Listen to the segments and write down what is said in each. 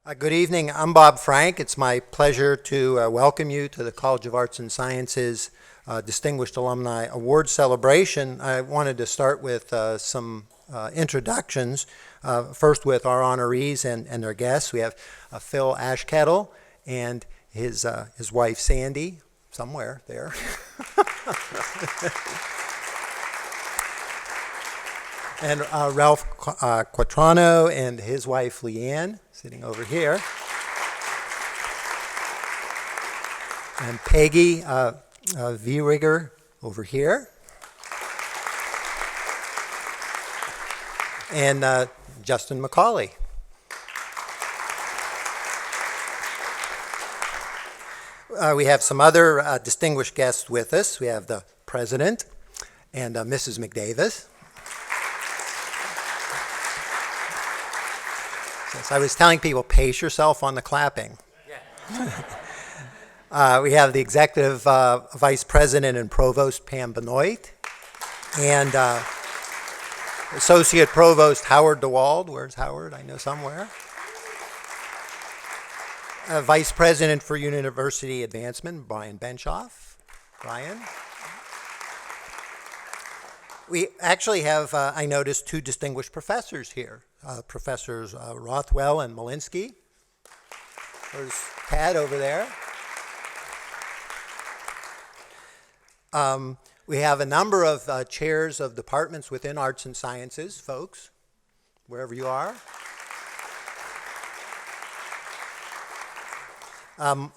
Good evening. I'm Bob Frank. It's my pleasure to welcome you to the College of Arts and Sciences Distinguished Alumni Award Celebration. I wanted to start with some introductions. First with our honorees and their guests. We have Phil Ashkettle and his wife Sandy, somewhere there. And Ralph Quattrano and his wife Leanne, sitting over here. And Peggy Vieriger over here. And Justin McCauley. We have some other distinguished guests with us. We have the president and Mrs. McDavis. Yes, I was telling people, pace yourself on the clapping. Yeah. We have the executive vice president and provost, Pam Benoit, and associate provost, Howard DeWald. Where's Howard? I know somewhere. Vice president for university advancement, Brian Benshoff. Brian. We actually have, I noticed, two distinguished professors here. Professors Rothwell and Malinsky. There's Tad over there. We have a number of chairs of departments within arts and sciences, folks, wherever you are.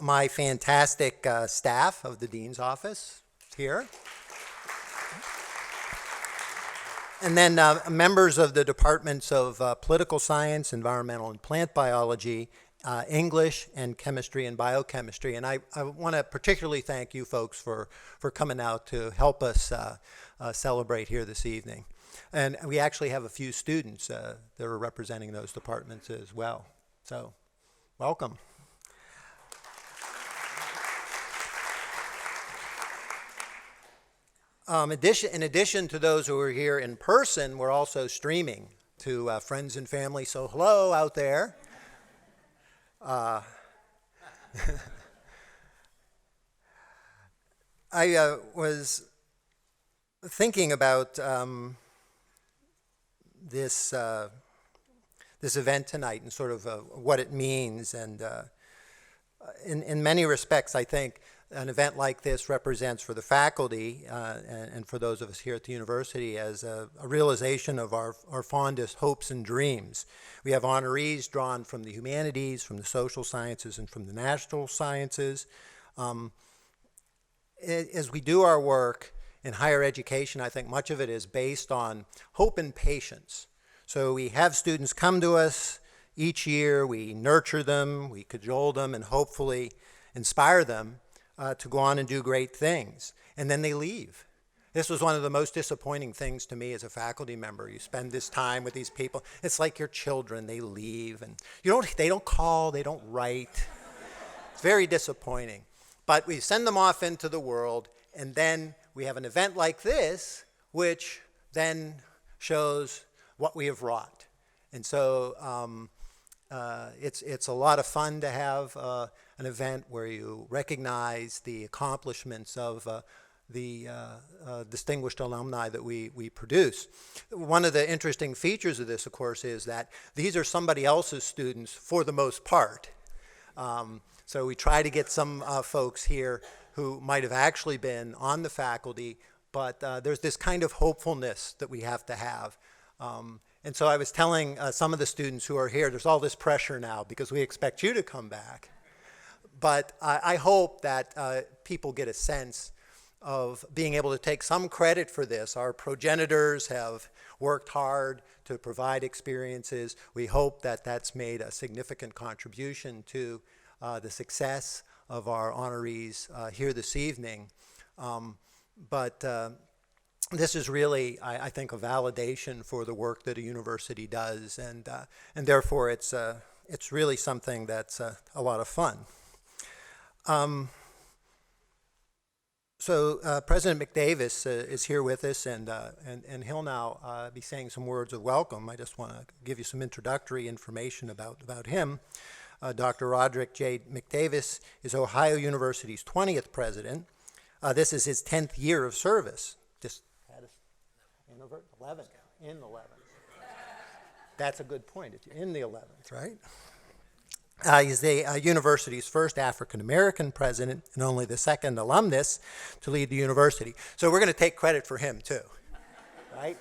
My fantastic staff of the Dean's office here. And then members of the departments of political science, environmental and plant biology, English, and chemistry and biochemistry. And I want to particularly thank you folks for coming out to help us celebrate here this evening. And we actually have a few students that are representing those departments as well. So, welcome. In addition to those who are here in person, we're also streaming to friends and family. So hello out there. I was thinking about this event tonight and sort of what it means, and in many respects, I think an event like this represents for the faculty and for those of us here at the university as a realization of our fondest hopes and dreams. We have honorees drawn from the humanities, from the social sciences, and from the natural sciences. As we do our work in higher education, I think much of it is based on hope and patience. So we have students come to us each year, we nurture them, we cajole them, and hopefully inspire them to go on and do great things, and then they leave. This was one of the most disappointing things to me as a faculty member. You spend this time with these people. It's like your children. They leave, and they don't call, they don't write. It's very disappointing. But we send them off into the world, and then we have an event like this, which then shows what we have wrought. And so it's a lot of fun to have an event where you recognize the accomplishments of the distinguished alumni that we produce. One of the interesting features of this, of course, is that these are somebody else's students for the most part. So we try to get some folks here who might have actually been on the faculty, but there's this kind of hopefulness that we have to have. And so I was telling some of the students who are here, there's all this pressure now because we expect you to come back. But I hope that people get a sense of being able to take some credit for this. Our progenitors have worked hard to provide experiences. We hope that that's made a significant contribution to the success of our honorees here this evening. But this is really, I think, a validation for the work that a university does, and therefore it's really something that's a lot of fun. So President McDavis is here with us, and he'll now be saying some words of welcome. I just want to give you some introductory information about him. Dr. Roderick J. McDavis is Ohio University's 20th president. This is his 10th year of service. Just had in 11th. In the 11th. That's a good point. It's in the 11th, right? He's the university's first African-American president and only the second alumnus to lead the university. So we're going to take credit for him, too, right?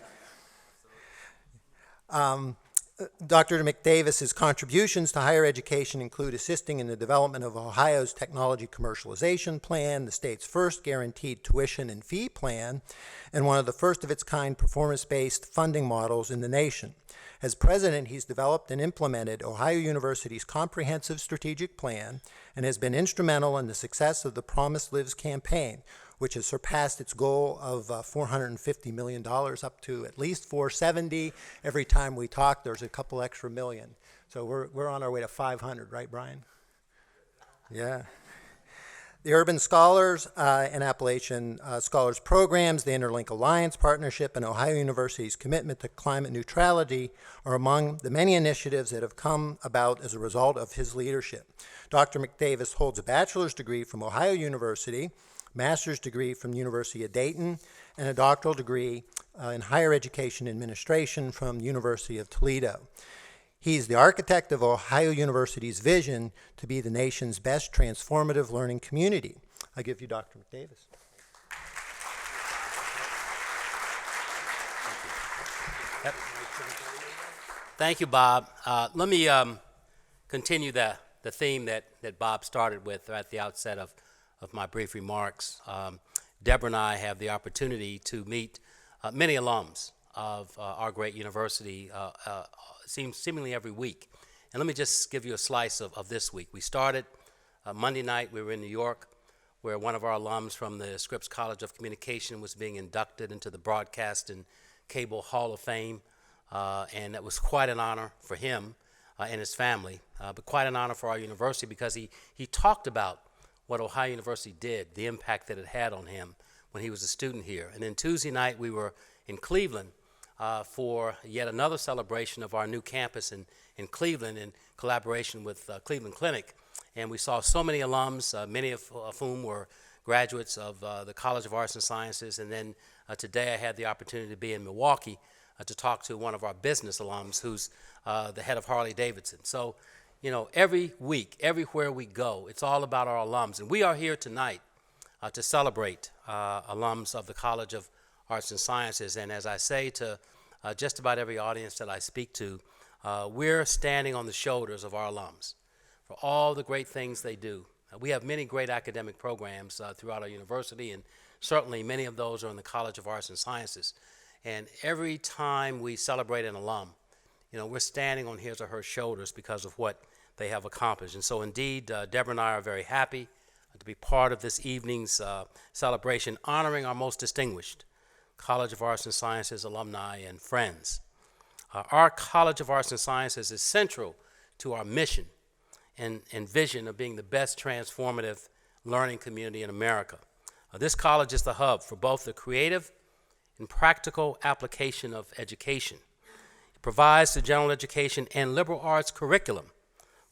Dr. McDavis's contributions to higher education include assisting in the development of Ohio's technology commercialization plan, the state's first guaranteed tuition and fee plan, and one of the first of its kind performance-based funding models in the nation. As president, he's developed and implemented Ohio University's comprehensive strategic plan and has been instrumental in the success of the Promise Lives campaign, which has surpassed its goal of $450 million up to at least $470. Every time we talk, there's a couple extra million. So we're on our way to 500, right, Brian? Yeah. The Urban Scholars and Appalachian Scholars Programs, the Interlink Alliance Partnership, and Ohio University's commitment to climate neutrality are among the many initiatives that have come about as a result of his leadership. Dr. McDavis holds a bachelor's degree from Ohio University, master's degree from the University of Dayton, and a doctoral degree in higher education administration from the University of Toledo. He's the architect of Ohio University's vision to be the nation's best transformative learning community. I give you Dr. McDavis. Yep. Thank you, Bob. Let me continue the theme that Bob started with at the outset of my brief remarks. Deborah and I have the opportunity to meet many alums of our great university seemingly every week. And let me just give you a slice of this week. We started Monday night. We were in New York, where one of our alums from the Scripps College of Communication was being inducted into the Broadcast and Cable Hall of Fame. And that was quite an honor for him and his family, but quite an honor for our university because he talked about what Ohio University did, the impact that it had on him when he was a student here. And then Tuesday night, we were in Cleveland for yet another celebration of our new campus in Cleveland in collaboration with Cleveland Clinic. And we saw so many alums, many of whom were graduates of the College of Arts and Sciences. And then today I had the opportunity to be in Milwaukee to talk to one of our business alums who's the head of Harley-Davidson. So, you know, every week, everywhere we go, it's all about our alums. And we are here tonight to celebrate alums of the College of Arts and Sciences. And as I say to just about every audience that I speak to, we're standing on the shoulders of our alums for all the great things they do. We have many great academic programs throughout our university, and certainly many of those are in the College of Arts and Sciences. And every time we celebrate an alum, you know, we're standing on his or her shoulders because of what they have accomplished. And so indeed, Deborah and I are very happy to be part of this evening's celebration honoring our most distinguished College of Arts and Sciences alumni and friends. Our College of Arts and Sciences is central to our mission and vision of being the best transformative learning community in America. This college is the hub for both the creative and practical application of education. It provides the general education and liberal arts curriculum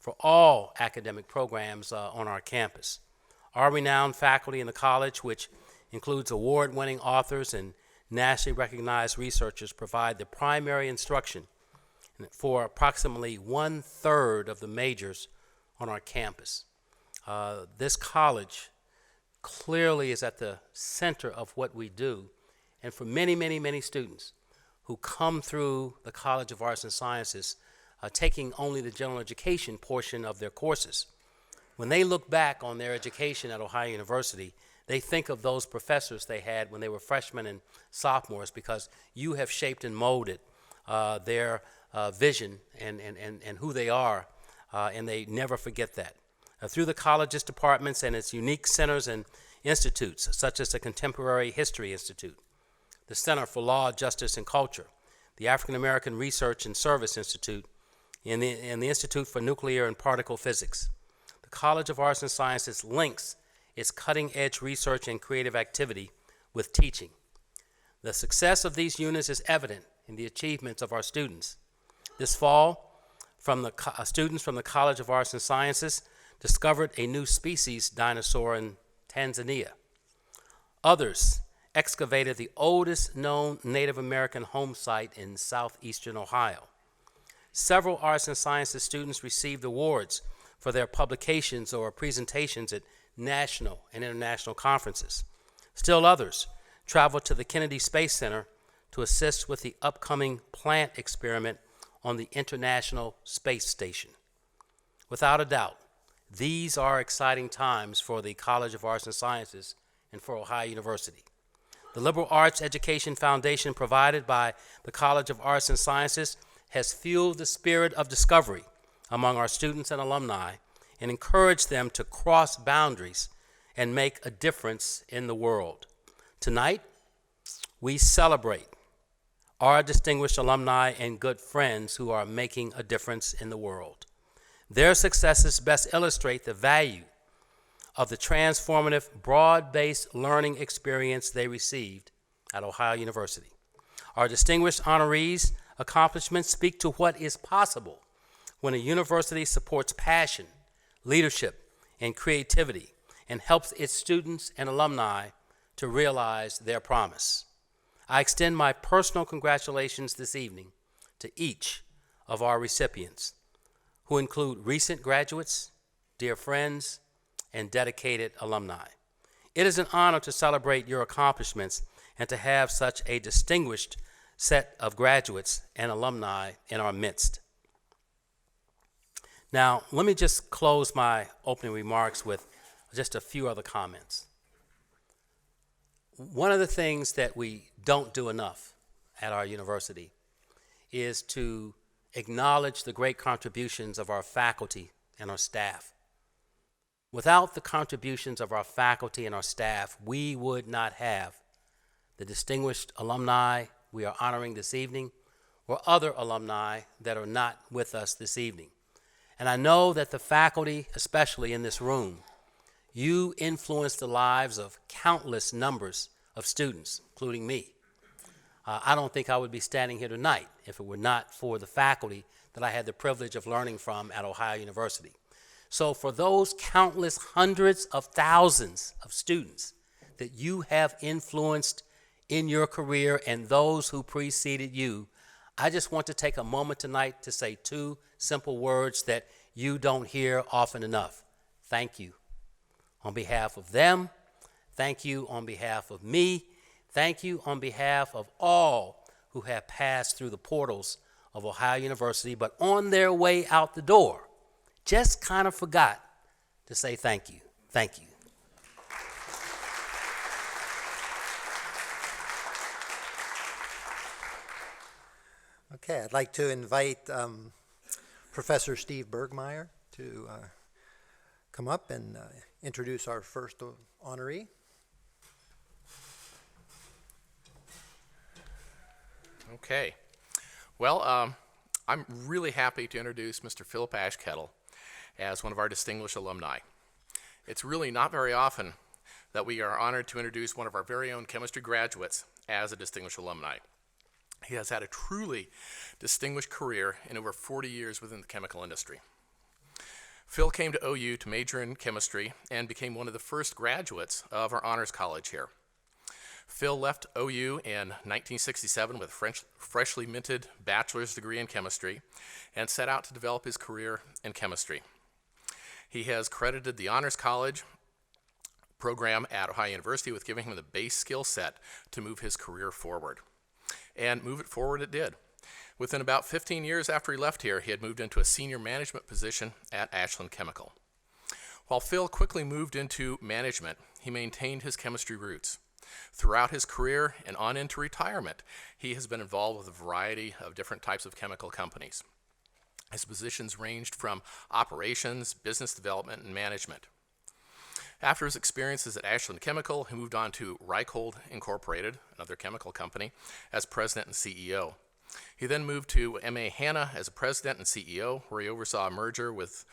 for all academic programs on our campus. Our renowned faculty in the college, which includes award-winning authors and nationally recognized researchers, provide the primary instruction for approximately 1/3 of the majors on our campus. This college clearly is at the center of what we do, and for many, many, many students who come through the College of Arts and Sciences, taking only the general education portion of their courses, when they look back on their education at Ohio University, they think of those professors they had when they were freshmen and sophomores, because you have shaped and molded their vision and who they are, and they never forget that. Through the college's departments and its unique centers and institutes, such as the Contemporary History Institute, the Center for Law, Justice, and Culture, the African American Research and Service Institute, and the Institute for Nuclear and Particle Physics. The College of Arts and Sciences links its cutting-edge research and creative activity with teaching. The success of these units is evident in the achievements of our students. This fall, students from the College of Arts and Sciences discovered a new species dinosaur in Tanzania. Others excavated the oldest known Native American home site in southeastern Ohio. Several arts and sciences students received awards for their publications or presentations at national and international conferences. Still others traveled to the Kennedy Space Center to assist with the upcoming plant experiment on the International Space Station. Without a doubt, these are exciting times for the College of Arts and Sciences and for Ohio University. The Liberal Arts Education Foundation provided by the College of Arts and Sciences has fueled the spirit of discovery among our students and alumni and encouraged them to cross boundaries and make a difference in the world. Tonight, we celebrate our distinguished alumni and good friends who are making a difference in the world. Their successes best illustrate the value of the transformative, broad-based learning experience they received at Ohio University. Our distinguished honorees' accomplishments speak to what is possible when a university supports passion, leadership, and creativity and helps its students and alumni to realize their promise. I extend my personal congratulations this evening to each of our recipients, who include recent graduates, dear friends, and dedicated alumni. It is an honor to celebrate your accomplishments and to have such a distinguished set of graduates and alumni in our midst. Now, let me just close my opening remarks with just a few other comments. One of the things that we don't do enough at our university is to acknowledge the great contributions of our faculty and our staff. Without the contributions of our faculty and our staff, we would not have the distinguished alumni we are honoring this evening or other alumni that are not with us this evening. And I know that the faculty, especially in this room, you influence the lives of countless numbers of students, including me. I don't think I would be standing here tonight if it were not for the faculty that I had the privilege of learning from at Ohio University. So for those countless hundreds of thousands of students that you have influenced in your career and those who preceded you, I just want to take a moment tonight to say two simple words that you don't hear often enough. Thank you. On behalf of them, thank you on behalf of me, thank you on behalf of all who have passed through the portals of Ohio University, but on their way out the door, just kind of forgot to say thank you. Thank you. Okay, I'd like to invite Professor Steve Bergmeyer to come up and introduce our first honoree. Okay. Well, I'm really happy to introduce Mr. Philip Ashkettle as one of our distinguished alumni. It's really not very often that we are honored to introduce one of our very own chemistry graduates as a distinguished alumni. He has had a truly distinguished career in over 40 years within the chemical industry. Phil came to OU to major in chemistry and became one of the first graduates of our honors college here. Phil left OU in 1967 with a freshly minted bachelor's degree in chemistry and set out to develop his career in chemistry. He has credited the Honors College program at Ohio University with giving him the base skill set to move his career forward. And move it forward it did. Within about 15 years after he left here, he had moved into a senior management position at Ashland Chemical. While Phil quickly moved into management, he maintained his chemistry roots. Throughout his career and on into retirement, he has been involved with a variety of different types of chemical companies. His positions ranged from operations, business development, and management. After his experiences at Ashland Chemical, he moved on to Reichhold Incorporated, another chemical company, as president and CEO. He then moved to M.A. Hanna as a president and CEO, where he oversaw a merger with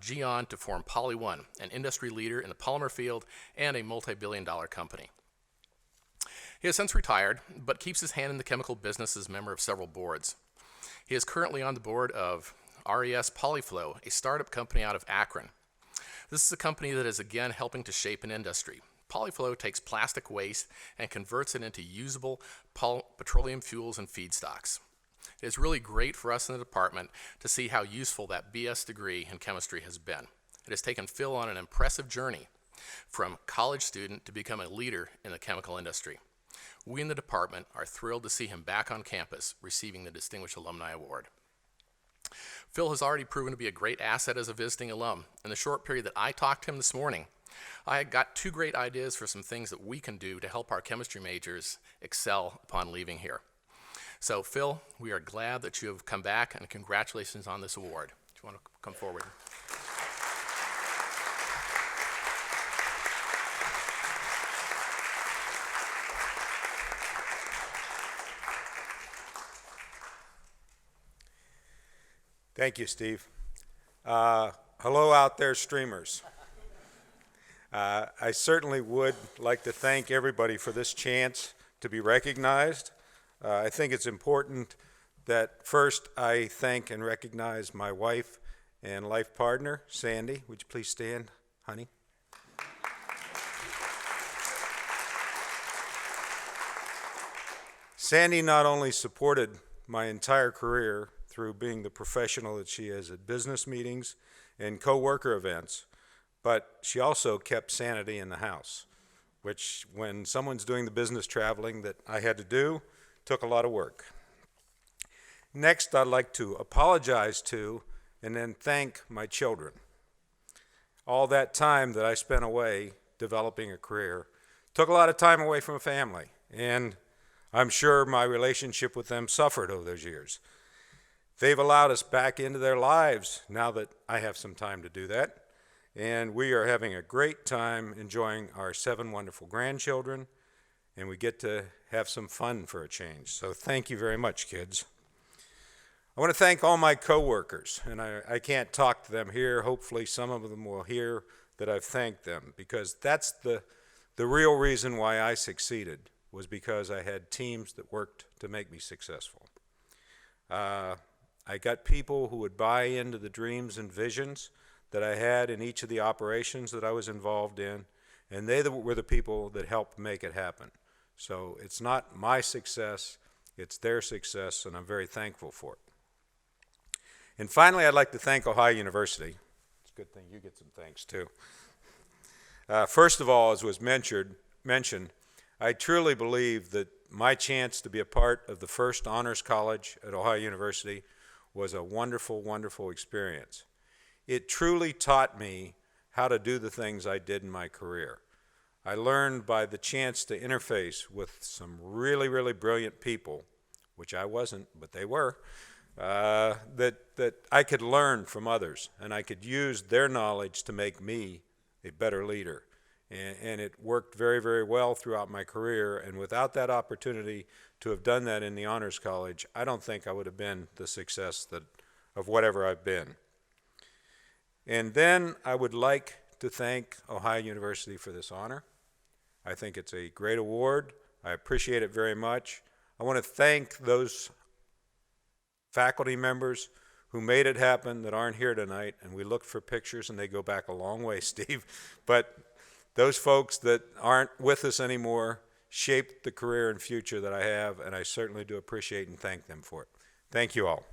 Geon to form PolyOne, an industry leader in the polymer field and a multi-billion-dollar company. He has since retired, but keeps his hand in the chemical business as a member of several boards. He is currently on the board of RES Polyflow, a startup company out of Akron. This is a company that is again helping to shape an industry. Polyflow takes plastic waste and converts it into usable petroleum fuels and feedstocks. It is really great for us in the department to see how useful that BS degree in chemistry has been. It has taken Phil on an impressive journey from college student to become a leader in the chemical industry. We in the department are thrilled to see him back on campus receiving the Distinguished Alumni Award. Phil has already proven to be a great asset as a visiting alum. In the short period that I talked to him this morning, I got 2 great ideas for some things that we can do to help our chemistry majors excel upon leaving here. So Phil, we are glad that you have come back, and congratulations on this award. Do you want to come forward? Thank you, Steve. Hello out there, streamers. I certainly would like to thank everybody for this chance to be recognized. I think it's important that first I thank and recognize my wife and life partner, Sandy. Would you please stand, honey? Sandy not only supported my entire career through being the professional that she is at business meetings and co-worker events, but she also kept sanity in the house, which when someone's doing the business traveling that I had to do, took a lot of work. Next, I'd like to apologize to and then thank my children. All that time that I spent away developing a career took a lot of time away from family, and I'm sure my relationship with them suffered over those years. They've allowed us back into their lives now that I have some time to do that, and we are having a great time enjoying our 7 wonderful grandchildren, and we get to have some fun for a change. So thank you very much, kids. I want to thank all my coworkers, and I can't talk to them here. Hopefully some of them will hear that I've thanked them, because that's the real reason why I succeeded, was because I had teams that worked to make me successful. I got people who would buy into the dreams and visions that I had in each of the operations that I was involved in, and they were the people that helped make it happen. So it's not my success, it's their success, and I'm very thankful for it. And finally, I'd like to thank Ohio University. It's a good thing you get some thanks too. First of all, as was mentioned, I truly believe that my chance to be a part of the first honors college at Ohio University was a wonderful, wonderful experience. It truly taught me how to do the things I did in my career. I learned by the chance to interface with some really, really brilliant people, which I wasn't, but they were, that I could learn from others, and I could use their knowledge to make me a better leader. And it worked very, very well throughout my career, and without that opportunity to have done that in the Honors College, I don't think I would have been the success of whatever I've been. And then I would like to thank Ohio University for this honor. I think it's a great award. I appreciate it very much. I want to thank those faculty members who made it happen that aren't here tonight, and we looked for pictures, and they go back a long way, Steve. But those folks that aren't with us anymore shaped the career and future that I have, and I certainly do appreciate and thank them for it. Thank you all.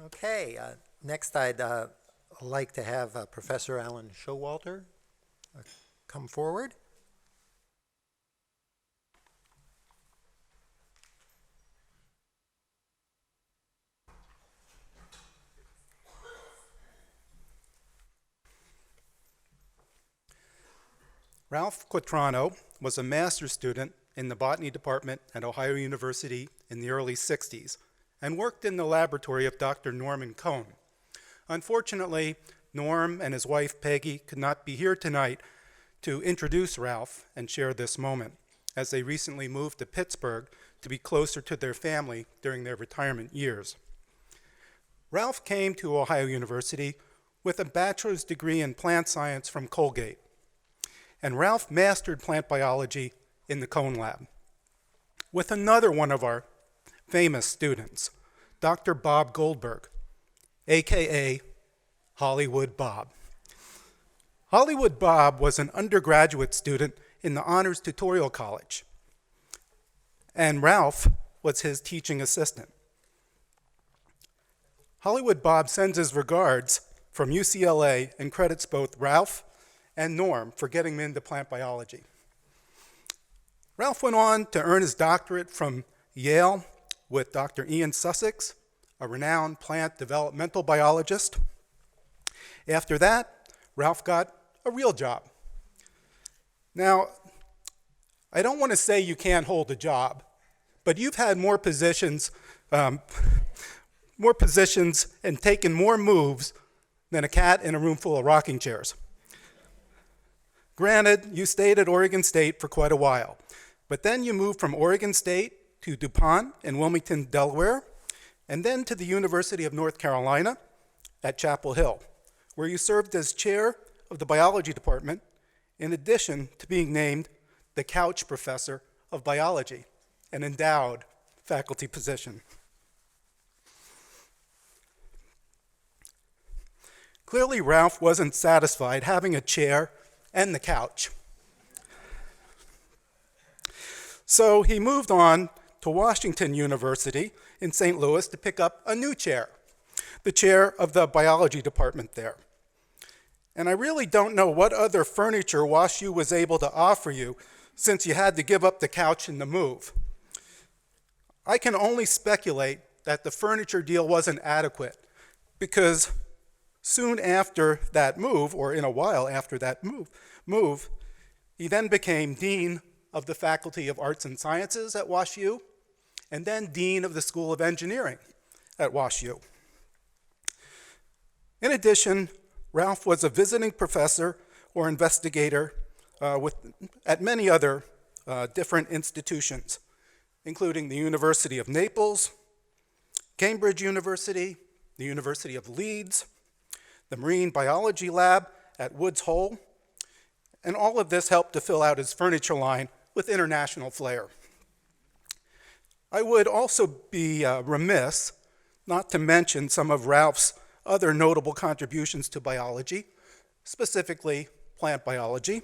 Okay, next I'd like to have Professor Alan Showalter come forward. Ralph Quattrano was a master's student in the botany department at Ohio University in the early 60s and worked in the laboratory of Dr. Norman Cohn. Unfortunately, Norm and his wife Peggy could not be here tonight to introduce Ralph and share this moment, as they recently moved to Pittsburgh to be closer to their family during their retirement years. Ralph came to Ohio University with a bachelor's degree in plant science from Colgate, and Ralph mastered plant biology in the Cone Lab with another one of our famous students, Dr. Bob Goldberg, AKA Hollywood Bob. Hollywood Bob was an undergraduate student in the Honors Tutorial College, and Ralph was his teaching assistant. Hollywood Bob sends his regards from UCLA and credits both Ralph and Norm for getting him into plant biology. Ralph went on to earn his doctorate from Yale with Dr. Ian Sussex, a renowned plant developmental biologist. After that, Ralph got a real job. Now, I don't want to say you can't hold a job, but you've had more positions and taken more moves than a cat in a room full of rocking chairs. Granted, you stayed at Oregon State for quite a while, but then you moved from Oregon State to DuPont in Wilmington, Delaware, and then to the University of North Carolina at Chapel Hill, where you served as chair of the biology department, in addition to being named the Couch Professor of Biology, an endowed faculty position. Clearly, Ralph wasn't satisfied having a chair and the couch. So he moved on to Washington University in St. Louis to pick up a new chair, the chair of the biology department there. And I really don't know what other furniture WashU was able to offer you, since you had to give up the couch in the move. I can only speculate that the furniture deal wasn't adequate, because soon after that move, or in a while after that move, he then became Dean of the Faculty of Arts and Sciences at WashU, and then Dean of the School of Engineering at WashU. In addition, Ralph was a visiting professor or investigator at many other different institutions, including the University of Naples, Cambridge University, the University of Leeds, the Marine Biology Lab at Woods Hole, and all of this helped to fill out his furniture line with international flair. I would also be remiss not to mention some of Ralph's other notable contributions to biology, specifically plant biology.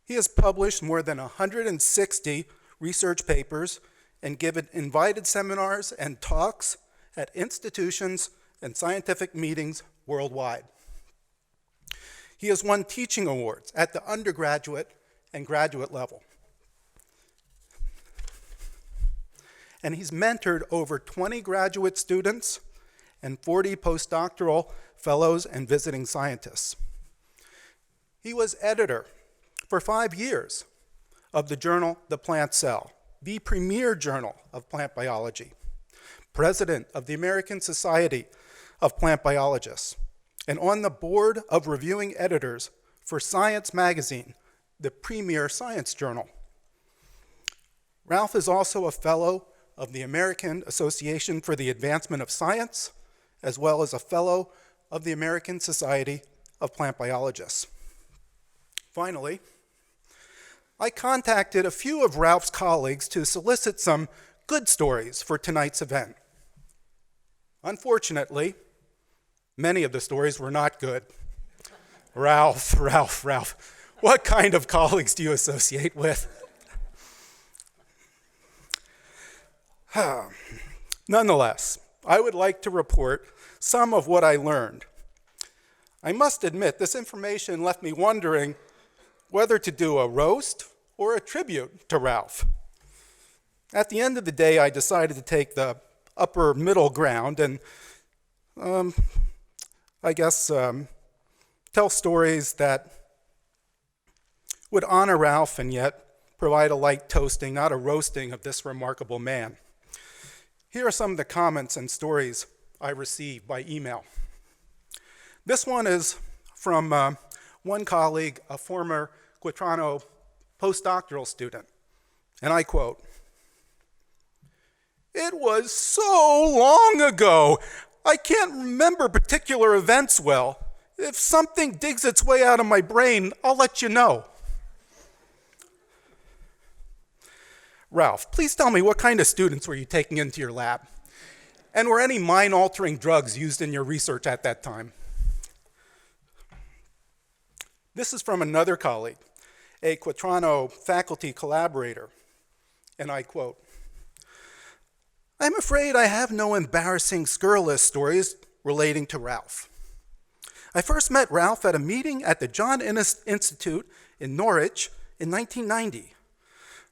He has published more than 160 research papers and given invited seminars and talks at institutions and scientific meetings worldwide. He has won teaching awards at the undergraduate and graduate level. And he's mentored over 20 graduate students and 40 postdoctoral fellows and visiting scientists. He was editor for 5 years of the journal The Plant Cell, the premier journal of plant biology, president of the American Society of Plant Biologists, and on the board of reviewing editors for Science Magazine, the premier science journal. Ralph is also a fellow of the American Association for the Advancement of Science, as well as a fellow of the American Society of Plant Biologists. Finally, I contacted a few of Ralph's colleagues to solicit some good stories for tonight's event. Unfortunately, many of the stories were not good. Ralph, what kind of colleagues do you associate with? Nonetheless, I would like to report some of what I learned. I must admit, this information left me wondering whether to do a roast or a tribute to Ralph. At the end of the day, I decided to take the upper middle ground and tell stories that would honor Ralph and yet provide a light toasting, not a roasting of this remarkable man. Here are some of the comments and stories I received by email. This one is from one colleague, a former Quatrano postdoctoral student, and I quote, "It was so long ago, I can't remember particular events well. If something digs its way out of my brain, I'll let you know." Ralph, please tell me, what kind of students were you taking into your lab? And were any mind-altering drugs used in your research at that time? This is from another colleague, a Quatrano faculty collaborator, and I quote, "I'm afraid I have no embarrassing, scurrilous stories relating to Ralph. I first met Ralph at a meeting at the John Innes Institute in Norwich in 1990.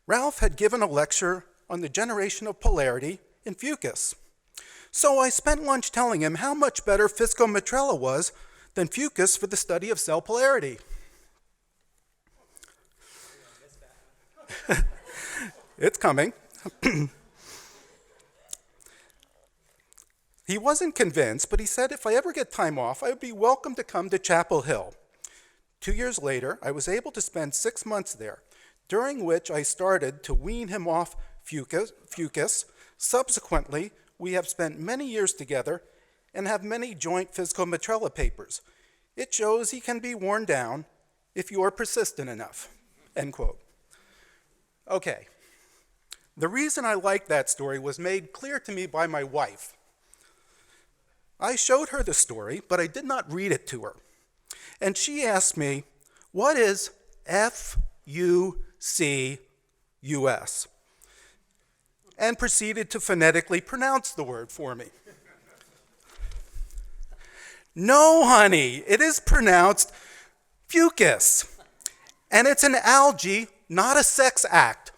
Ralph had given a lecture on the generation of polarity in Fucus. So I spent lunch telling him how much better Fiscometrella was than Fucus for the study of cell polarity. It's coming. He wasn't convinced, but he said if I ever get time off, I would be welcome to come to Chapel Hill. 2 years later, I was able to spend 6 months there, during which I started to wean him off Fucus. Subsequently, we have spent many years together and have many joint Fiscometrella papers. It shows he can be worn down if you are persistent enough," end quote. Okay, the reason I like that story was made clear to me by my wife. I showed her the story, but I did not read it to her. And she asked me, "What is Fucus?" and proceeded to phonetically pronounce the word for me. No, honey, it is pronounced fucus, and it's an algae, not a sex act.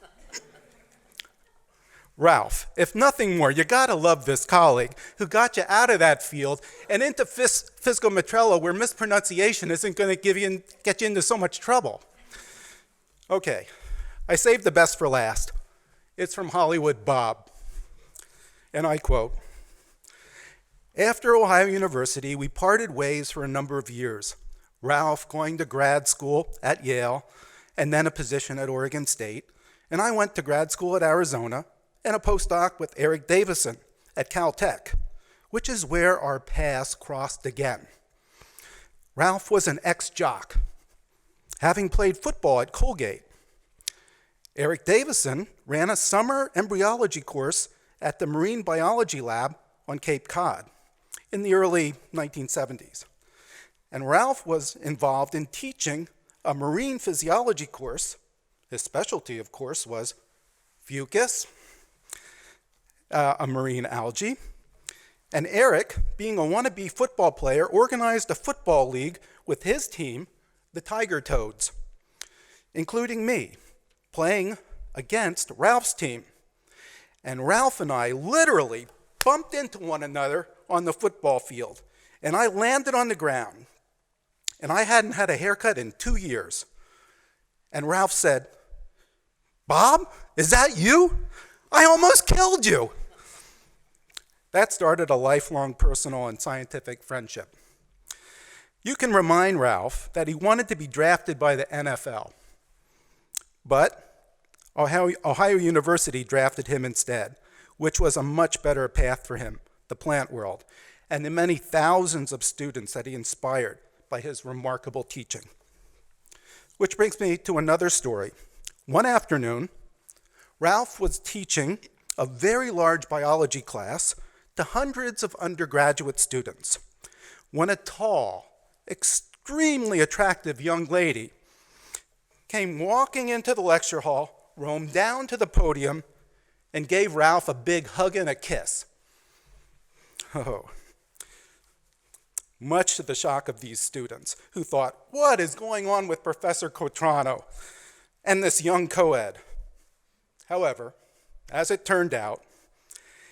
Ralph, if nothing more, you gotta love this colleague who got you out of that field and into Fiscometrella, where mispronunciation isn't gonna get you into so much trouble. Okay, I saved the best for last. It's from Hollywood Bob, and I quote, "After Ohio University, we parted ways for a number of years. Ralph going to grad school at Yale and then a position at Oregon State, and I went to grad school at Arizona and a postdoc with Eric Davison at Caltech, which is where our paths crossed again. Ralph was an ex-jock, having played football at Colgate. Eric Davison ran a summer embryology course at the Marine Biology Lab on Cape Cod in the early 1970s. And Ralph was involved in teaching a marine physiology course. His specialty, of course, was Fucus, a marine algae. And Eric, being a wannabe football player, organized a football league with his team, the Tiger Toads, including me, playing against Ralph's team. And Ralph and I literally bumped into one another on the football field, and I landed on the ground, and I hadn't had a haircut in 2 years. And Ralph said, 'Bob, is that you? I almost killed you.' That started a lifelong personal and scientific friendship. You can remind Ralph that he wanted to be drafted by the NFL, but Ohio University drafted him instead, which was a much better path for him, the plant world, and the many thousands of students that he inspired by his remarkable teaching. Which brings me to another story. One afternoon, Ralph was teaching a very large biology class to hundreds of undergraduate students when a tall, extremely attractive young lady came walking into the lecture hall, roamed down to the podium, and gave Ralph a big hug and a kiss. Oh. Much to the shock of these students, who thought, what is going on with Professor Quatrano and this young co-ed? However, as it turned out,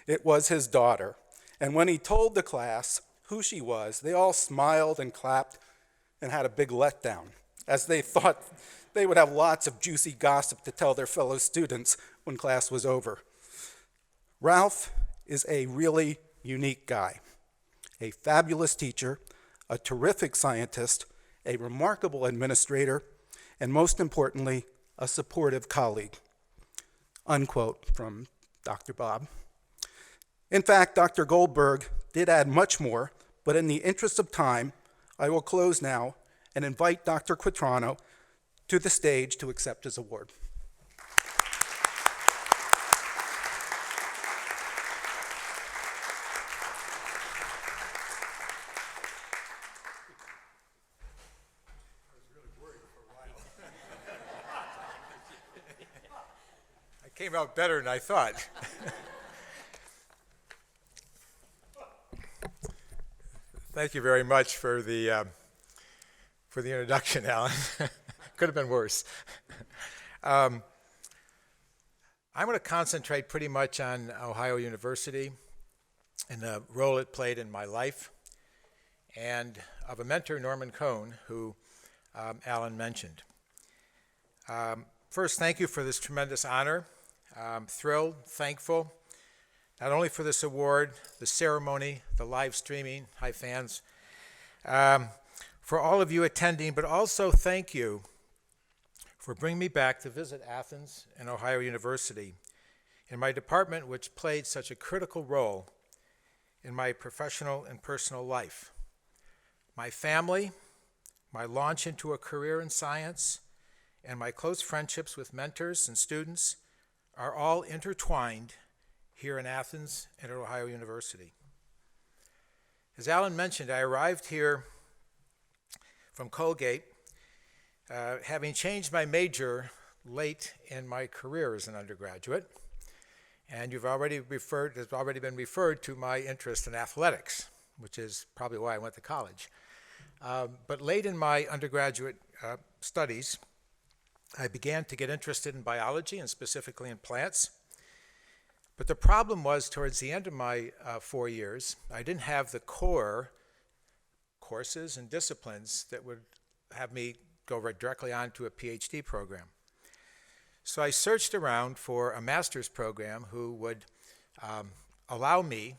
it was his daughter, and when he told the class who she was, they all smiled and clapped and had a big letdown, as they thought they would have lots of juicy gossip to tell their fellow students when class was over. Ralph is a really unique guy, a fabulous teacher, a terrific scientist, a remarkable administrator, and most importantly, a supportive colleague." Unquote from Dr. Bob. In fact, Dr. Goldberg did add much more, but in the interest of time, I will close now and invite Dr. Quatrano to the stage to accept his award. It came out better than I thought. Thank you very much for the introduction, Alan. Could have been worse. I'm going to concentrate pretty much on Ohio University and the role it played in my life, and of a mentor, Norman Cohn, who Alan mentioned. First, thank you for this tremendous honor. I'm thrilled, thankful, not only for this award, the ceremony, the live streaming, hi fans, for all of you attending, but also thank you for bringing me back to visit Athens and Ohio University in my department, which played such a critical role in my professional and personal life. My family, my launch into a career in science, and my close friendships with mentors and students are all intertwined here in Athens and at Ohio University. As Alan mentioned, I arrived here from Colgate, having changed my major late in my career as an undergraduate, and has already been referred to my interest in athletics, which is probably why I went to college. But late in my undergraduate studies, I began to get interested in biology and specifically in plants. But the problem was, towards the end of my 4 years, I didn't have the core courses and disciplines that would have me go right directly on to a PhD program. So I searched around for a master's program who would allow me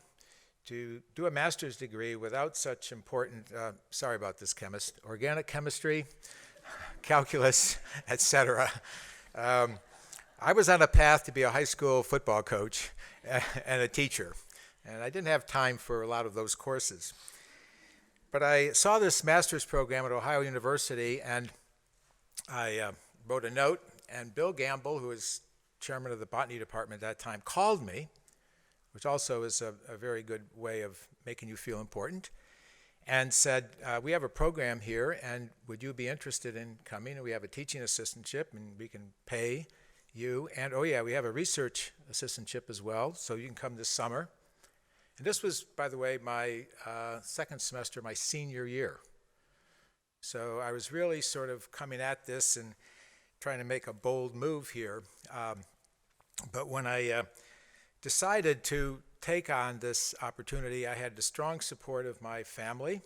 to do a master's degree without such important, sorry about this chemist, organic chemistry, calculus, etc. I was on a path to be a high school football coach and a teacher, and I didn't have time for a lot of those courses. But I saw this master's program at Ohio University, and I wrote a note, and Bill Gamble, who was chairman of the botany department at that time, called me, which also is a very good way of making you feel important, and said, we have a program here, and would you be interested in coming? And we have a teaching assistantship, and we can pay you. And, oh yeah, we have a research assistantship as well, so you can come this summer. And this was, by the way, my second semester, my senior year. So I was really sort of coming at this and trying to make a bold move here. But when I decided to take on this opportunity, I had the strong support of my family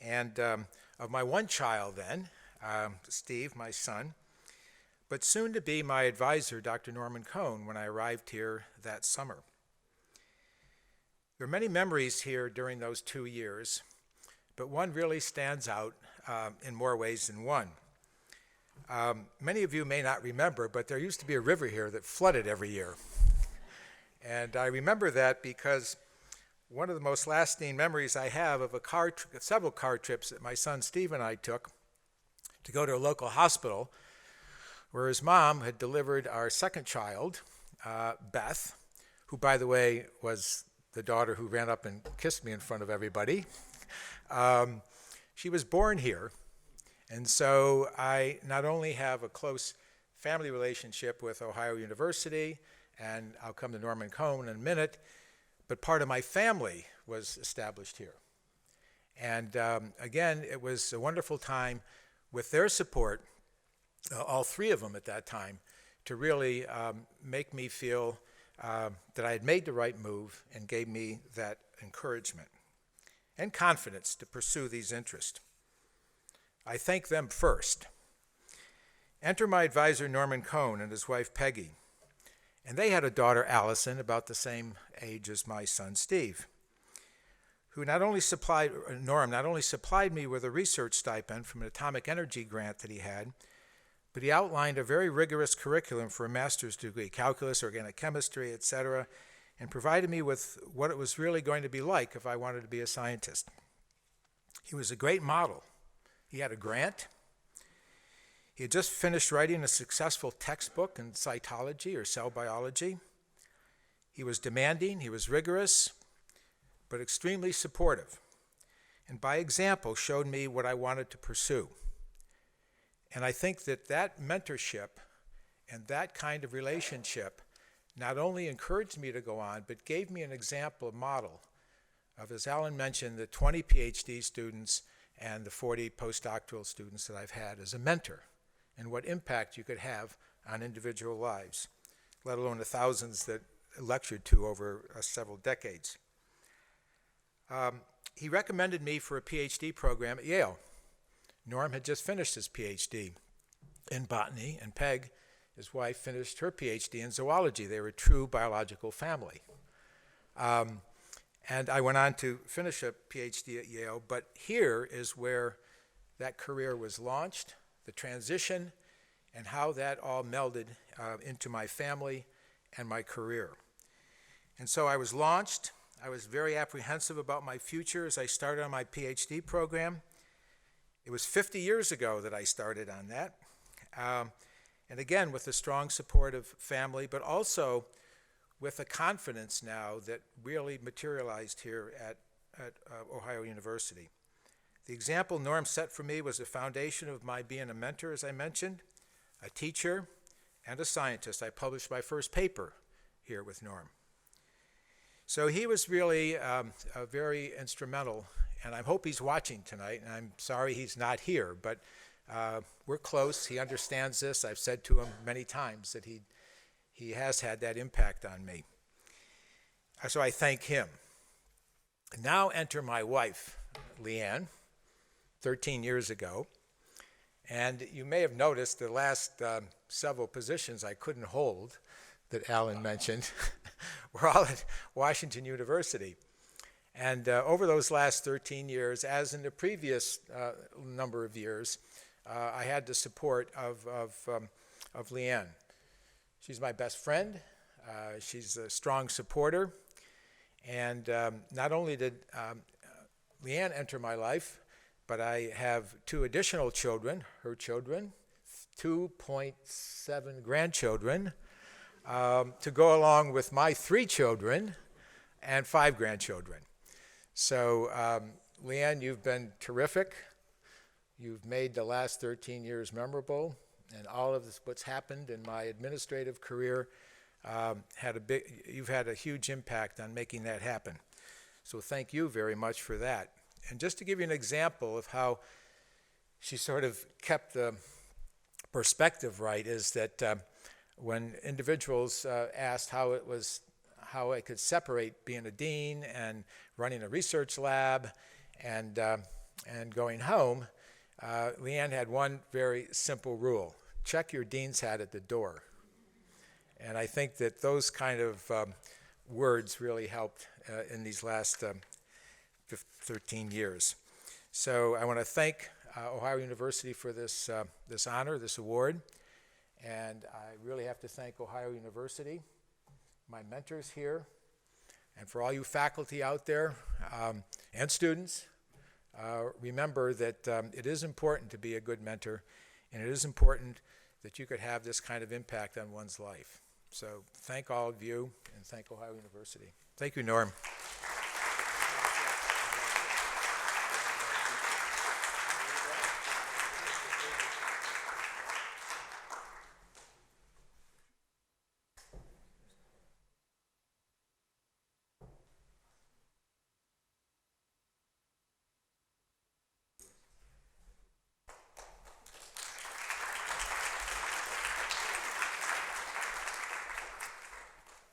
and of my one child then, Steve, my son, but soon to be my advisor, Dr. Norman Cohn, when I arrived here that summer. There are many memories here during those 2 years, but one really stands out in more ways than one. Many of you may not remember, but there used to be a river here that flooded every year. And I remember that because one of the most lasting memories I have of several car trips that my son Steve and I took to go to a local hospital where his mom had delivered our second child, Beth, who, by the way, was the daughter who ran up and kissed me in front of everybody. She was born here, and so I not only have a close family relationship with Ohio University, and I'll come to Norman Cohn in a minute, but part of my family was established here. And again, it was a wonderful time with their support, all three of them at that time, to really make me feel that I had made the right move and gave me that encouragement and confidence to pursue these interests. I thank them first. Enter my advisor, Norman Cohn, and his wife, Peggy. And they had a daughter, Allison, about the same age as my son, Steve, who Norm not only supplied me with a research stipend from an atomic energy grant that he had, but he outlined a very rigorous curriculum for a master's degree, calculus, organic chemistry, etc., and provided me with what it was really going to be like if I wanted to be a scientist. He was a great model. He had a grant. He had just finished writing a successful textbook in cytology or cell biology. He was demanding, he was rigorous, but extremely supportive, and by example showed me what I wanted to pursue. And I think that that mentorship and that kind of relationship not only encouraged me to go on, but gave me an example, a model of, as Alan mentioned, the 20 PhD students and the 40 postdoctoral students that I've had as a mentor, and what impact you could have on individual lives, let alone the thousands that I lectured to over several decades. He recommended me for a PhD program at Yale. Norm had just finished his PhD in botany, and Peg, his wife, finished her PhD in zoology. They were a true biological family. And I went on to finish a PhD at Yale, but here is where that career was launched, the transition, and how that all melded into my family and my career. And so I was launched. I was very apprehensive about my future as I started on my PhD program. It was 50 years ago that I started on that. And again, with the strong support of family, but also with a confidence now that really materialized here at Ohio University. The example Norm set for me was the foundation of my being a mentor, as I mentioned, a teacher, and a scientist. I published my first paper here with Norm. So he was really very instrumental, and I hope he's watching tonight, and I'm sorry he's not here, but we're close. He understands this. I've said to him many times that he has had that impact on me. So I thank him. Now enter my wife, Leanne, 13 years ago. And you may have noticed the last several positions I couldn't hold that Alan mentioned were all at Washington University. And over those last 13 years, as in the previous number of years, I had the support of Leanne. She's my best friend. She's a strong supporter. And not only did Leanne enter my life, but I have two additional children, her children, 2.7 grandchildren, to go along with my 3 children and 5 grandchildren. So, Leanne, you've been terrific. You've made the last 13 years memorable, and all of this, what's happened in my administrative career, you've had a huge impact on making that happen. So thank you very much for that. And just to give you an example of how she sort of kept the perspective right is that when individuals asked how I could separate being a dean and running a research lab and going home, Leanne had one very simple rule: check your dean's hat at the door. And I think that those kind of words really helped in these last 13 years. So I want to thank Ohio University for this honor, this award. And I really have to thank Ohio University, my mentors here, and for all you faculty out there and students. Remember that it is important to be a good mentor, and it is important that you could have this kind of impact on one's life. So thank all of you, and thank Ohio University. Thank you, Norm.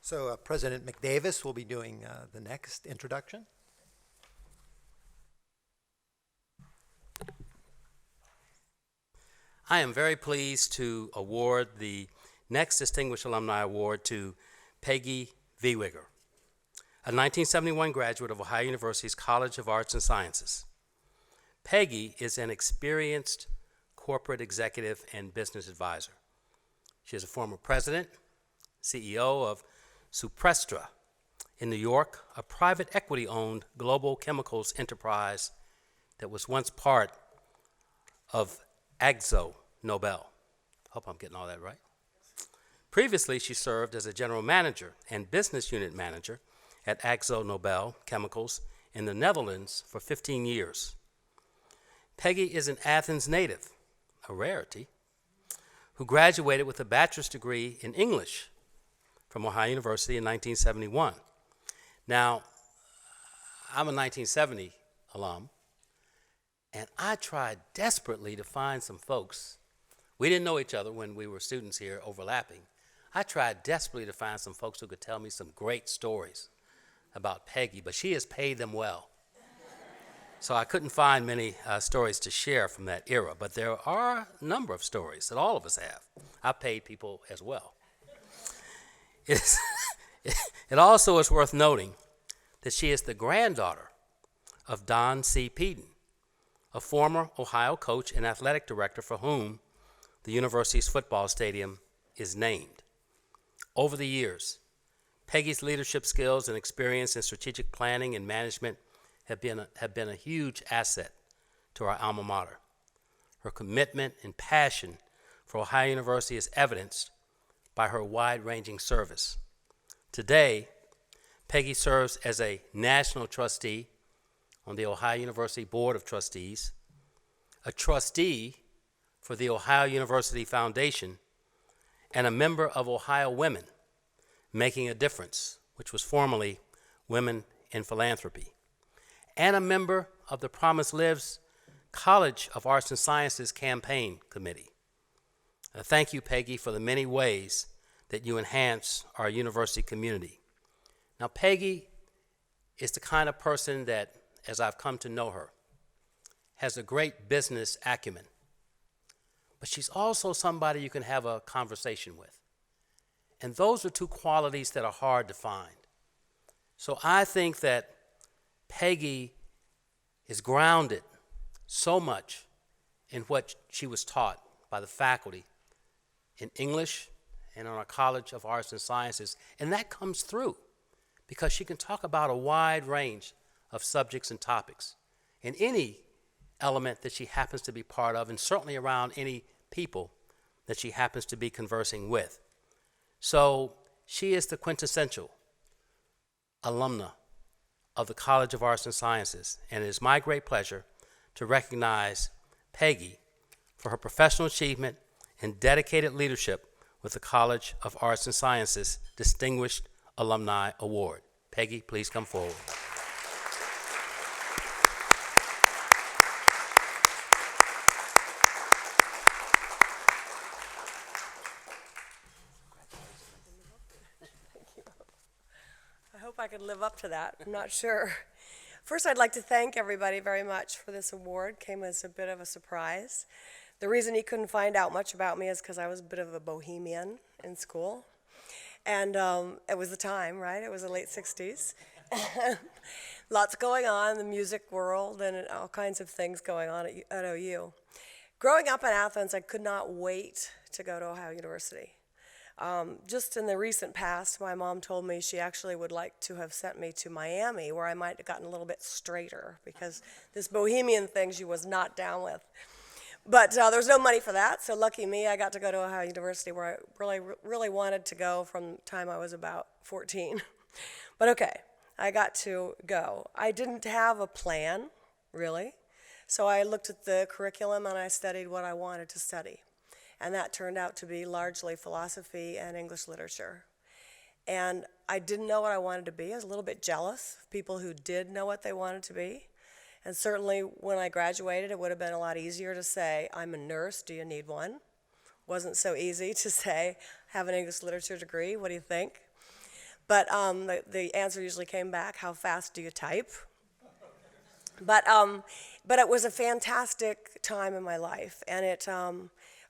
So President McDavis will be doing the next introduction. I am very pleased to award the next Distinguished Alumni Award to Peggy Viewigger. a 1971 graduate of Ohio University's College of Arts and Sciences. Peggy is an experienced corporate executive and business advisor. She is a former president, CEO of Suprestra in New York, a private equity-owned global chemicals enterprise that was once part of Akzo Nobel. Hope I'm getting all that right. Previously, she served as a general manager and business unit manager at Akzo Nobel Chemicals in the Netherlands for 15 years. Peggy is an Athens native, a rarity, who graduated with a bachelor's degree in English from Ohio University in 1971. Now, I'm a 1970 alum, and I tried desperately to find some folks. We didn't know each other when we were students here overlapping. I tried desperately to find some folks who could tell me some great stories about Peggy, but she has paid them well. So I couldn't find many stories to share from that era, but there are a number of stories that all of us have. I've paid people as well. It also is worth noting that she is the granddaughter of Don C. Peden, a former Ohio coach and athletic director for whom the university's football stadium is named. Over the years, Peggy's leadership skills and experience in strategic planning and management have been a huge asset to our alma mater. Her commitment and passion for Ohio University is evidenced by her wide-ranging service. Today, Peggy serves as a national trustee on the Ohio University Board of Trustees, a trustee for the Ohio University Foundation, and a member of Ohio Women Making a Difference, which was formerly Women in Philanthropy, and a member of the Promise Lives College of Arts and Sciences Campaign Committee. Thank you, Peggy, for the many ways that you enhance our university community. Now, Peggy is the kind of person that, as I've come to know her, has a great business acumen, but she's also somebody you can have a conversation with. And those are two qualities that are hard to find. So I think that Peggy is grounded so much in what she was taught by the faculty in English and on our College of Arts and Sciences, and that comes through because she can talk about a wide range of subjects and topics in any element that she happens to be part of, and certainly around any people that she happens to be conversing with. So she is the quintessential alumna of the College of Arts and Sciences, and it is my great pleasure to recognize Peggy for her professional achievement and dedicated leadership with the College of Arts and Sciences Distinguished Alumni Award. Peggy, please come forward. I hope I could live up to that. I'm not sure. First, I'd like to thank everybody very much for this award. Came as a bit of a surprise. The reason you couldn't find out much about me is because I was a bit of a bohemian in school. And it was the time, right? It was the late 60s. Lots going on in the music world and all kinds of things going on at OU. Growing up in Athens, I could not wait to go to Ohio University. Just in the recent past, my mom told me she actually would like to have sent me to Miami, where I might have gotten a little bit straighter, because this bohemian thing she was not down with. But there was no money for that, so lucky me, I got to go to Ohio University, where I really wanted to go from the time I was about 14. But okay, I got to go. I didn't have a plan, really, so I looked at the curriculum and I studied what I wanted to study. And that turned out to be largely philosophy and English literature. And I didn't know what I wanted to be. I was a little bit jealous of people who did know what they wanted to be. And certainly when I graduated, it would have been a lot easier to say, I'm a nurse, do you need one? Wasn't so easy to say, I have an English literature degree, what do you think? But the answer usually came back, how fast do you type? But it was a fantastic time in my life, and it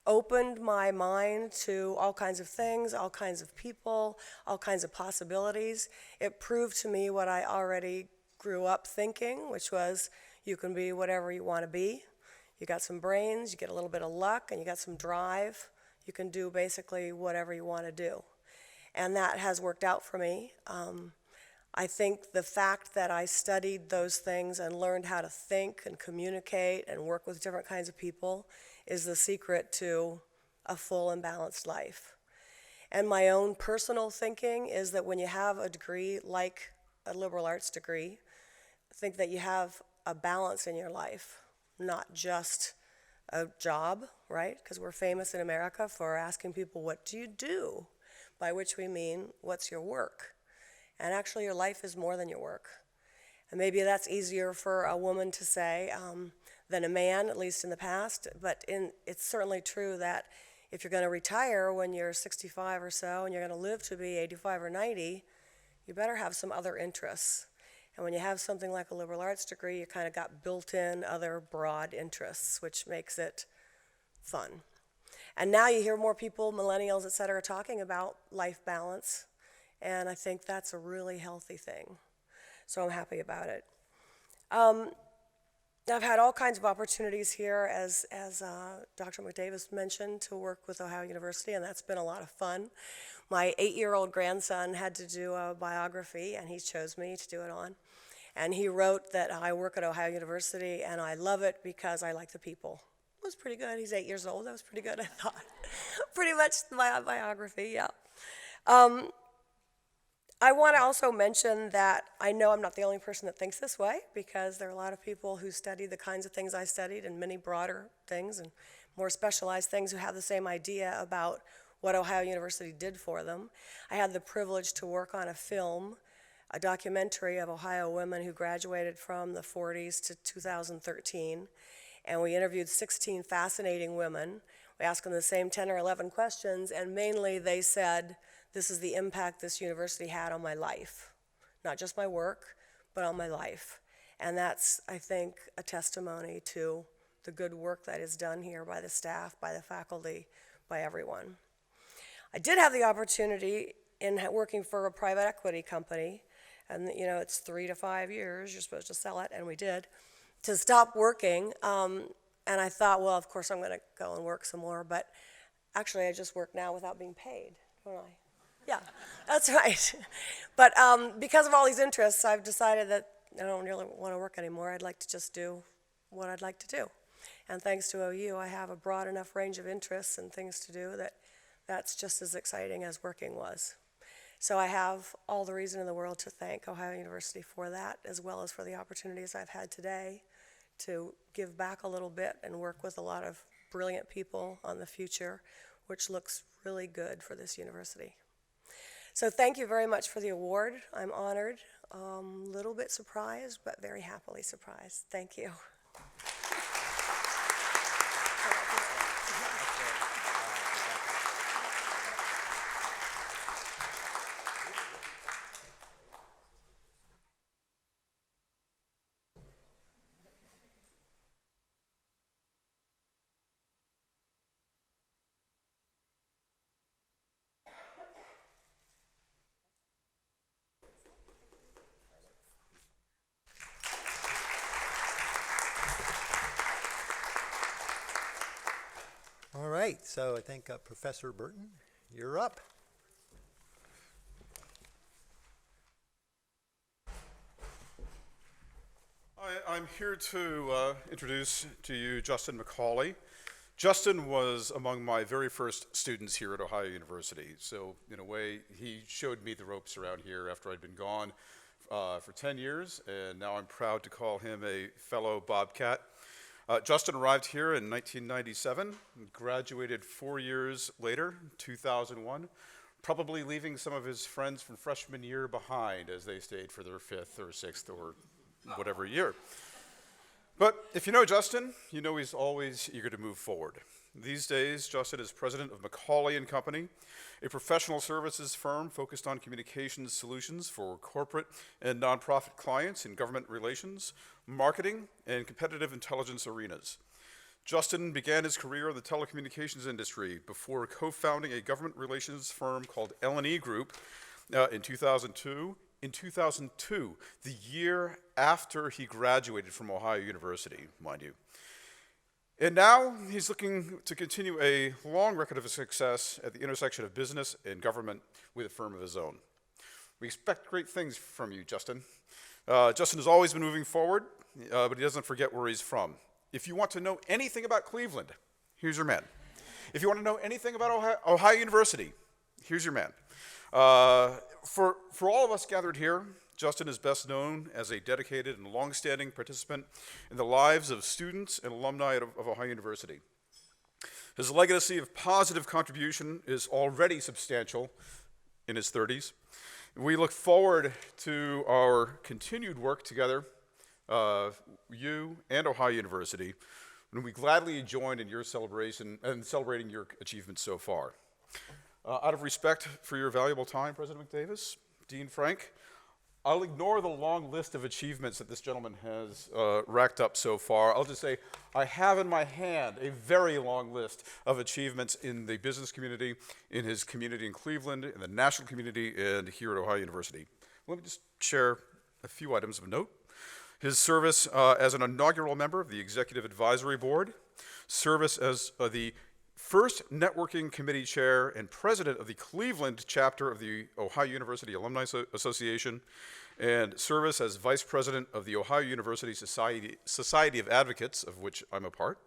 opened my mind to all kinds of things, all kinds of people, all kinds of possibilities. It proved to me what I already grew up thinking, which was you can be whatever you want to be. You got some brains, you get a little bit of luck, and you got some drive. You can do basically whatever you want to do. And that has worked out for me. I think the fact that I studied those things and learned how to think and communicate and work with different kinds of people is the secret to a full and balanced life. And my own personal thinking is that when you have a degree like a liberal arts degree, think that you have a balance in your life, not just a job, right? Because we're famous in America for asking people, what do you do? By which we mean, what's your work? And actually, your life is more than your work. And maybe that's easier for a woman to say than a man, at least in the past. But it's certainly true that if you're going to retire when you're 65 or so, and you're going to live to be 85 or 90, you better have some other interests. And when you have something like a liberal arts degree, you kind of got built-in other broad interests, which makes it fun. And now you hear more people, millennials, et cetera, talking about life balance. And I think that's a really healthy thing. So I'm happy about it. I've had all kinds of opportunities here, as Dr. McDavis mentioned, to work with Ohio University, and that's been a lot of fun. My 8-year-old grandson had to do a biography, and he chose me to do it on. And he wrote that I work at Ohio University, and I love it because I like the people. It was pretty good. He's 8 years old. That was pretty good, I thought. Pretty much my biography, yeah. I want to also mention that I know I'm not the only person that thinks this way, because there are a lot of people who study the kinds of things I studied and many broader things and more specialized things who have the same idea about what Ohio University did for them. I had the privilege to work on a film, a documentary of Ohio women who graduated from the 40s to 2013, and we interviewed 16 fascinating women. We asked them the same 10 or 11 questions, and mainly they said, this is the impact this university had on my life. Not just my work, but on my life. And that's, I think, a testimony to the good work that is done here by the staff, by the faculty, by everyone. I did have the opportunity in working for a private equity company, and it's 3 to 5 years, you're supposed to sell it, and we did, to stop working. And I thought, well, of course I'm gonna go and work some more, but actually I just work now without being paid, don't I? Yeah, that's right. But because of all these interests, I've decided that I don't really want to work anymore. I'd like to just do what I'd like to do. And thanks to OU, I have a broad enough range of interests and things to do that's just as exciting as working was. So I have all the reason in the world to thank Ohio University for that, as well as for the opportunities I've had today to give back a little bit and work with a lot of brilliant people on the future, which looks really good for this university. So thank you very much for the award. I'm honored, a little bit surprised, but very happily surprised. Thank you. All right, so I think Professor Burton, you're up. I'm here to introduce to you Justin McCauley. Justin was among my very first students here at Ohio University. So in a way, he showed me the ropes around here after I'd been gone for 10 years, and now I'm proud to call him a fellow Bobcat. Justin arrived here in 1997, and graduated 4 years later, 2001, probably leaving some of his friends from freshman year behind as they stayed for their 5th or 6th or whatever year. But if you know Justin, you know he's always eager to move forward. These days, Justin is president of McCauley & Company, a professional services firm focused on communications solutions for corporate and nonprofit clients in government relations, marketing, and competitive intelligence arenas. Justin began his career in the telecommunications industry before co-founding a government relations firm called Alumni Group in 2002. In 2002, the year after he graduated from Ohio University, mind you. And now he's looking to continue a long record of success at the intersection of business and government with a firm of his own. We expect great things from you, Justin. Justin has always been moving forward, but he doesn't forget where he's from. If you want to know anything about Cleveland, here's your man. If you want to know anything about Ohio University, here's your man. For all of us gathered here, Justin is best known as a dedicated and longstanding participant in the lives of students and alumni of Ohio University. His legacy of positive contribution is already substantial in his 30s. We look forward to our continued work together, you and Ohio University, and we gladly join in your celebration and celebrating your achievements so far. Out of respect for your valuable time, President McDavis, Dean Frank, I'll ignore the long list of achievements that this gentleman has racked up so far. I'll just say I have in my hand a very long list of achievements in the business community, in his community in Cleveland, in the national community, and here at Ohio University. Let me just share a few items of note. His service as an inaugural member of the Executive Advisory Board, service as the first networking committee chair and president of the Cleveland chapter of the Ohio University Alumni Association, and service as vice president of the Ohio University Society of Advocates, of which I'm a part.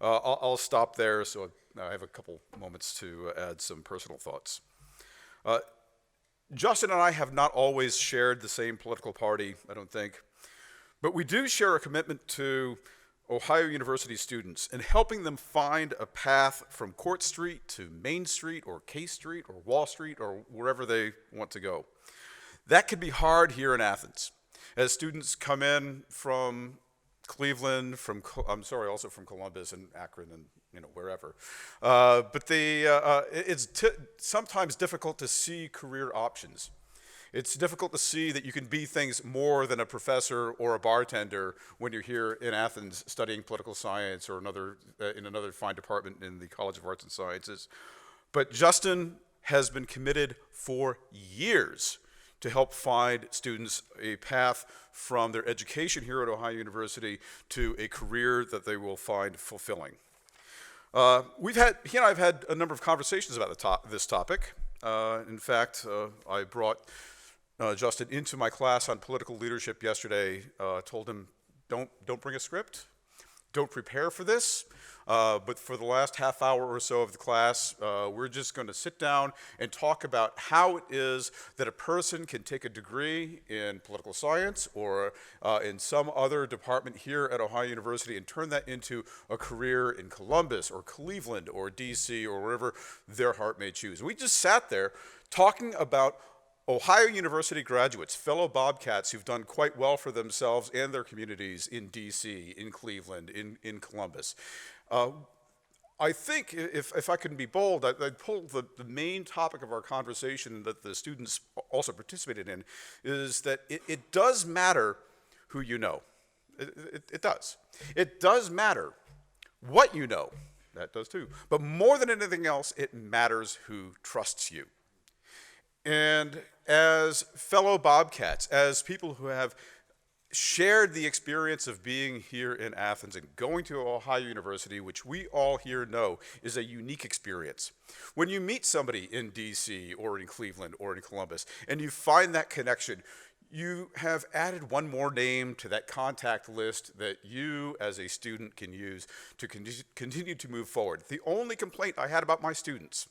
I'll stop there, so I have a couple moments to add some personal thoughts. Justin and I have not always shared the same political party, I don't think, but we do share a commitment to Ohio University students and helping them find a path from Court Street to Main Street or K Street or Wall Street or wherever they want to go. That can be hard here in Athens as students come in from Cleveland, also from Columbus and Akron and wherever. But it's sometimes difficult to see career options. It's difficult to see that you can be things more than a professor or a bartender when you're here in Athens studying political science or in another fine department in the College of Arts and Sciences. But Justin has been committed for years to help find students a path from their education here at Ohio University to a career that they will find fulfilling. He and I have had a number of conversations about this topic. In fact, I brought Justin into my class on political leadership yesterday, told him, don't bring a script, don't prepare for this, but for the last half hour or so of the class, we're just going to sit down and talk about how it is that a person can take a degree in political science or in some other department here at Ohio University and turn that into a career in Columbus or Cleveland or DC or wherever their heart may choose. And we just sat there talking about Ohio University graduates, fellow Bobcats who've done quite well for themselves and their communities in DC, in Cleveland, in Columbus. I think, if I can be bold, I'd pull the main topic of our conversation that the students also participated in is that it does matter who you know. It does. It does matter what you know. That does too. But more than anything else, it matters who trusts you. And as fellow Bobcats, as people who have shared the experience of being here in Athens and going to Ohio University, which we all here know is a unique experience. When you meet somebody in DC or in Cleveland or in Columbus and you find that connection, you have added one more name to that contact list that you as a student can use to continue to move forward. The only complaint I had about my students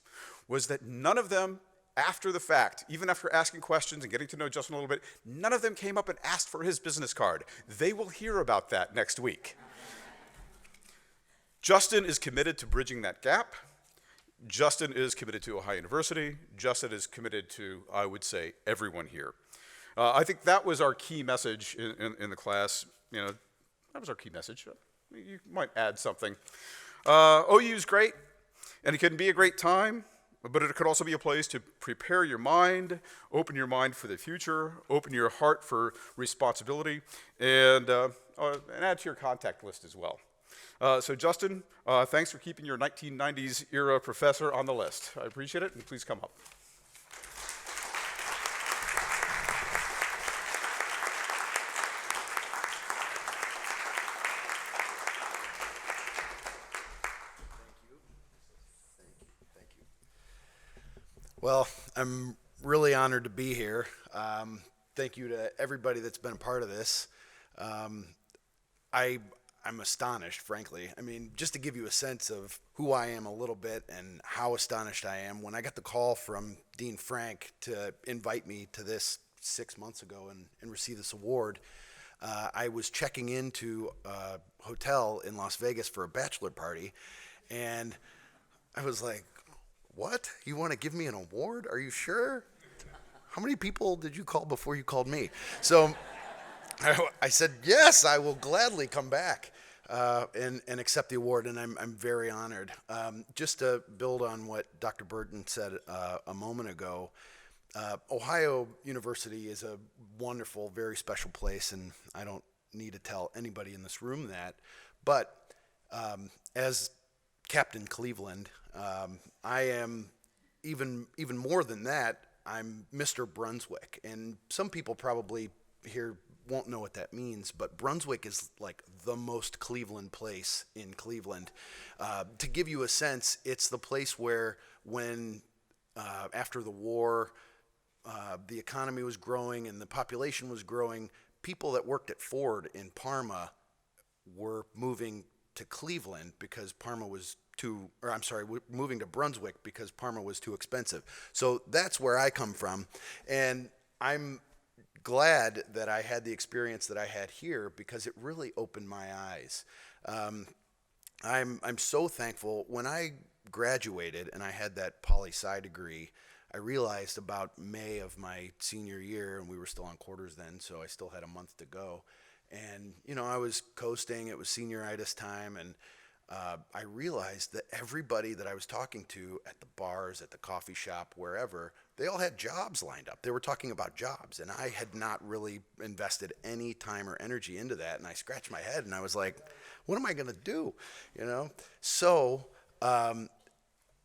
was that none of them, after the fact, even after asking questions and getting to know Justin a little bit, none of them came up and asked for his business card. They will hear about that next week. Justin is committed to bridging that gap. Justin is committed to Ohio University. Justin is committed to, I would say, everyone here. I think that was our key message in the class. That was our key message. You might add something. OU is great, and it can be a great time. But it could also be a place to prepare your mind, open your mind for the future, open your heart for responsibility, and add to your contact list as well. So Justin, thanks for keeping your 1990s era professor on the list. I appreciate it, and please come up. Well, I'm really honored to be here. Thank you to everybody that's been a part of this. I'm astonished, frankly. I mean, just to give you a sense of who I am a little bit and how astonished I am, when I got the call from Dean Frank to invite me to this 6 months ago and receive this award, I was checking into a hotel in Las Vegas for a bachelor party, and I was like, what? You want to give me an award? Are you sure? How many people did you call before you called me? So I said, yes, I will gladly come back and accept the award, and I'm very honored. Just to build on what Dr. Burton said a moment ago, Ohio University is a wonderful, very special place, and I don't need to tell anybody in this room that. But as Captain Cleveland, I am even more than that. I'm Mr. Brunswick, and some people probably here won't know what that means, but Brunswick is like the most Cleveland place in Cleveland. To give you a sense, it's the place where when after the war, the economy was growing and the population was growing, people that worked at Ford in Parma were moving to Cleveland because Parma was moving to Brunswick because Parma was too expensive. So that's where I come from, and I'm glad that I had the experience that I had here because it really opened my eyes. I'm so thankful. When I graduated and I had that poli-sci degree, I realized about May of my senior year, and we were still on quarters then, so I still had a month to go. And, I was coasting. It was senioritis time, and I realized that everybody that I was talking to at the bars, at the coffee shop, wherever, they all had jobs lined up. They were talking about jobs, and I had not really invested any time or energy into that. And I scratched my head, and I was like, what am I going to do? So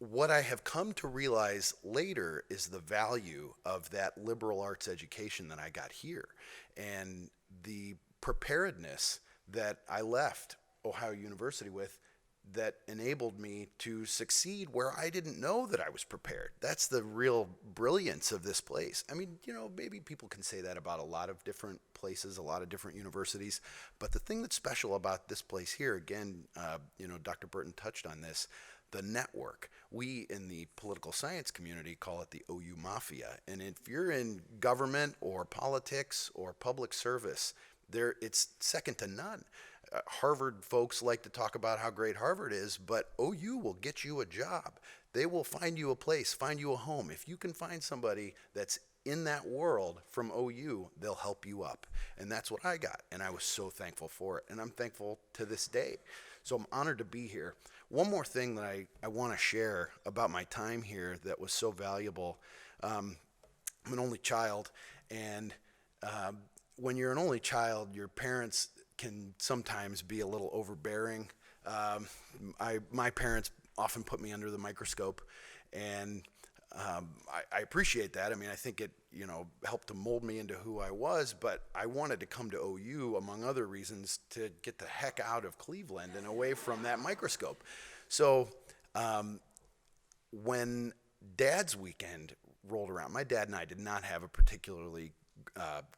what I have come to realize later is the value of that liberal arts education that I got here and the preparedness that I left Ohio University with that enabled me to succeed where I didn't know that I was prepared. That's the real brilliance of this place. I mean, maybe people can say that about a lot of different places, a lot of different universities, but the thing that's special about this place here, again, Dr. Burton touched on this, the network. We in the political science community call it the OU Mafia, and if you're in government or politics or public service, it's second to none. Harvard folks like to talk about how great Harvard is, but OU will get you a job. They will find you a place, find you a home. If you can find somebody that's in that world from OU, they'll help you up. And that's what I got, and I was so thankful for it, and I'm thankful to this day. So I'm honored to be here. One more thing that I want to share about my time here that was so valuable. I'm an only child, and when you're an only child, your parents can sometimes be a little overbearing. My parents often put me under the microscope, and I appreciate that. I mean, I think it helped to mold me into who I was, but I wanted to come to OU, among other reasons, to get the heck out of Cleveland and away from that microscope. So when Dad's weekend rolled around, my dad and I did not have a particularly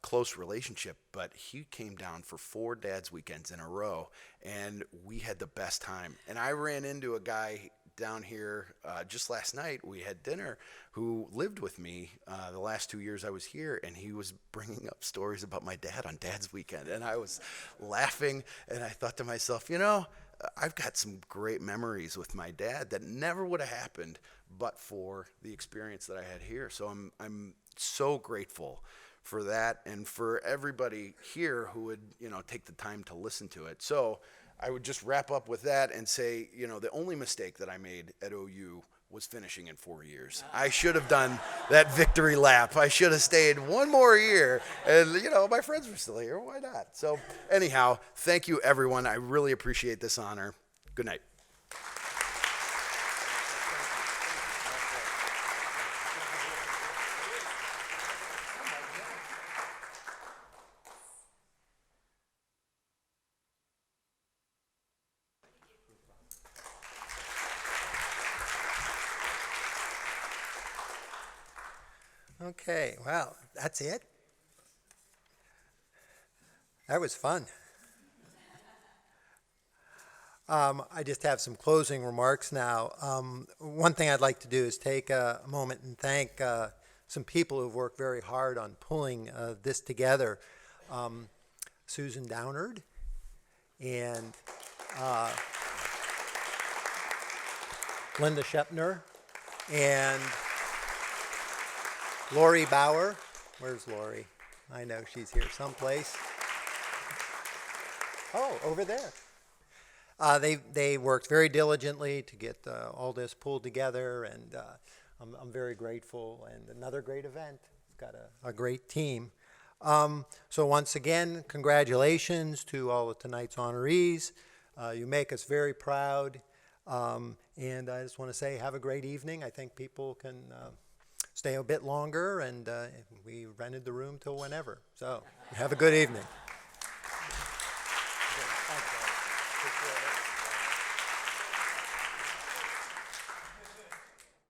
close relationship, but he came down for 4 Dad's weekends in a row, and we had the best time. And I ran into a guy down here just last night. We had dinner, who lived with me the last 2 years I was here, and he was bringing up stories about my dad on Dad's weekend, and I was laughing, and I thought to myself, I've got some great memories with my dad that never would have happened but for the experience that I had here. So I'm so grateful for that, and for everybody here who would, take the time to listen to it. So I would just wrap up with that and say, the only mistake that I made at OU was finishing in 4 years. I should have done that victory lap. I should have stayed 1 more year, and my friends were still here. Why not? So anyhow, thank you everyone. I really appreciate this honor, Good night. Okay, well, that's it. That was fun. I just have some closing remarks now. One thing I'd like to do is take a moment and thank some people who've worked very hard on pulling this together. Susan Downard and Linda Shepner and Lori Bauer. Where's Lori? I know she's here someplace. Oh, over there. They worked very diligently to get all this pulled together, and I'm very grateful. And another great event. It's got a great team. So once again, congratulations to all of tonight's honorees. You make us very proud. And I just want to say have a great evening. I think people can stay a bit longer, and we rented the room till whenever. So have a good evening.